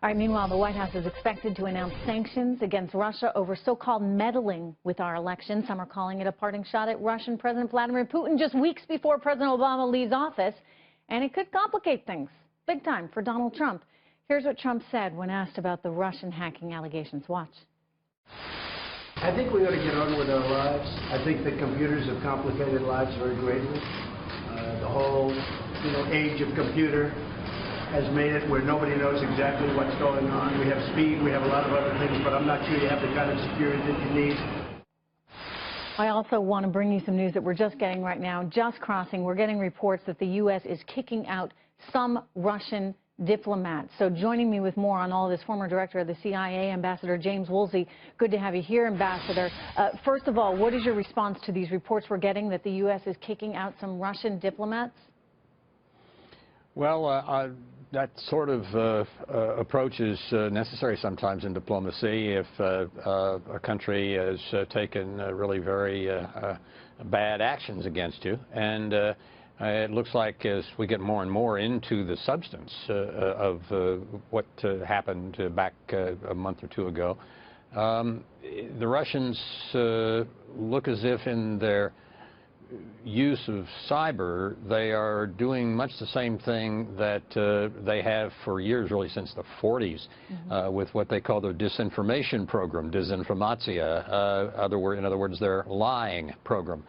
All right, meanwhile, the White House is expected to announce sanctions against Russia over so-called meddling with our election. Some are calling it a parting shot at Russian President Vladimir Putin just weeks before President Obama leaves office. And it could complicate things big time for Donald Trump. Here's what Trump said when asked about the Russian hacking allegations. Watch. I think we ought to get on with our lives. I think the computers have complicated lives very greatly. The whole, age of computer has made it where nobody knows exactly what's going on. We have speed, we have a lot of other things, but I'm not sure you have the kind of security that you need. I also want to bring you some news that we're just getting right now. Just crossing, we're getting reports that the U.S. is kicking out some Russian diplomats. So joining me with more on all this, former director of the CIA, Ambassador James Woolsey. Good to have you here, Ambassador. First of all, what is your response to these reports we're getting that the U.S. is kicking out some Russian diplomats? Well, that sort of approach is necessary sometimes in diplomacy if a country has taken really very bad actions against you. And it looks like as we get more and more into the substance of what happened back a month or two ago, the Russians look as if in their use of cyber, they are doing much the same thing that they have for years, really since the 40s, with what they call their disinformation program, disinformatia. In other words, their lying program,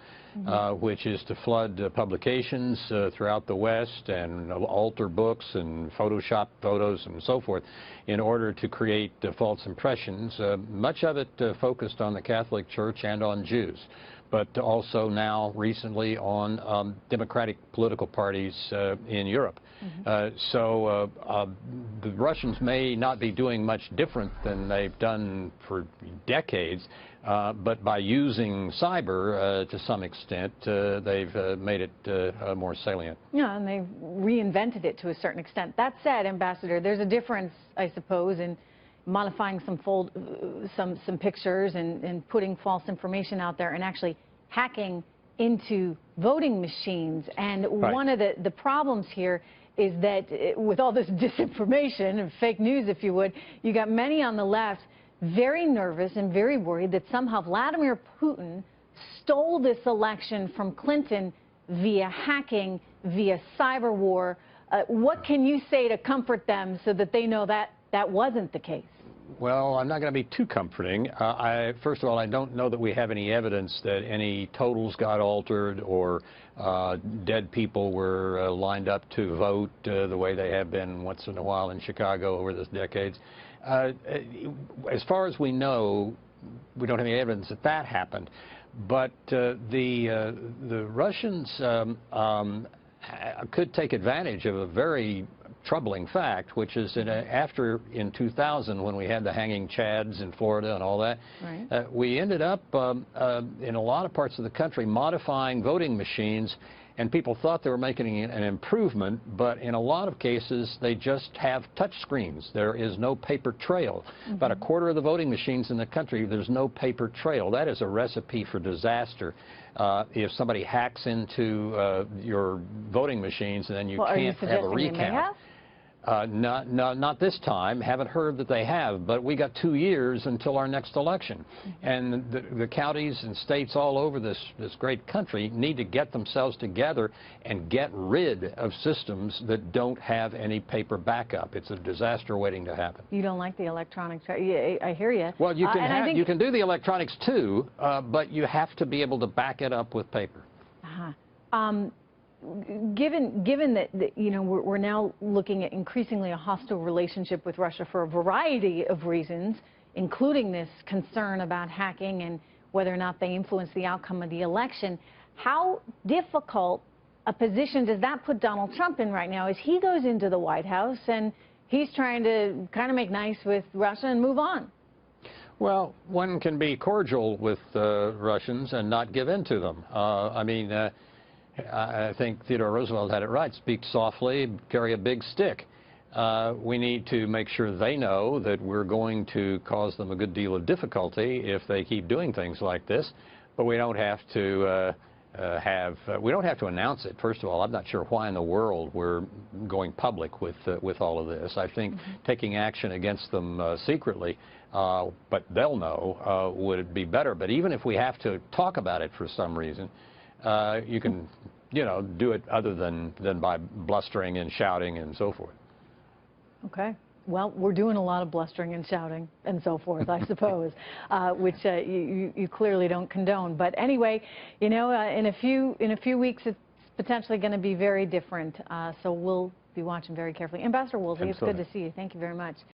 which is to flood publications throughout the West and alter books and Photoshop photos and so forth in order to create false impressions, much of it focused on the Catholic Church and on Jews, but also now recently on democratic political parties in Europe. So the Russians may not be doing much different than they've done for decades, but by using cyber to some extent, they've made it more salient. Yeah, and they've reinvented it to a certain extent. That said, Ambassador, there's a difference, I suppose, in modifying some pictures and putting false information out there and actually hacking into voting machines. And one of the problems here is that with all this disinformation and fake news, if you would, you got many on the left very nervous and very worried that somehow Vladimir Putin stole this election from Clinton via hacking, via cyber war. What can you say to comfort them so that they know that that wasn't the case? Well, I'm not going to be too comforting. First of all, I don't know that we have any evidence that any totals got altered or dead people were lined up to vote the way they have been once in a while in Chicago over the decades. As far as we know, we don't have any evidence that that happened. But the Russians could take advantage of a very troubling fact, which is that after in 2000, when we had the hanging Chads in Florida and all that, we ended up in a lot of parts of the country modifying voting machines, and people thought they were making an improvement, but in a lot of cases they just have touch screens. There is no paper trail. About a quarter of the voting machines in the country, there's no paper trail. That is a recipe for disaster. If somebody hacks into your voting machines and then you can't have a recount. Not this time. Haven't heard that they have, but we got 2 years until our next election. And the counties and states all over this great country need to get themselves together and get rid of systems that don't have any paper backup. It's a disaster waiting to happen. You don't like the electronics, right? I hear you. Well, you can do the electronics too, but you have to be able to back it up with paper. Given that we're now looking at increasingly a hostile relationship with Russia for a variety of reasons, including this concern about hacking and whether or not they influence the outcome of the election, how difficult a position does that put Donald Trump in right now as he goes into the White House and he's trying to kind of make nice with Russia and move on? Well, one can be cordial with Russians and not give in to them. I think Theodore Roosevelt had it right. Speak softly, carry a big stick. We need to make sure they know that we're going to cause them a good deal of difficulty if they keep doing things like this, but we don't have to we don't have to announce it. First of all, I'm not sure why in the world we're going public with all of this. I think taking action against them secretly, but they'll know, would be better. But even if we have to talk about it for some reason, you can, do it other than by blustering and shouting and so forth. Okay. Well, we're doing a lot of blustering and shouting and so forth, I suppose, which you clearly don't condone. But anyway, in a few weeks, it's potentially going to be very different. So we'll be watching very carefully. Ambassador Woolsey, it's good to see you. Thank you very much.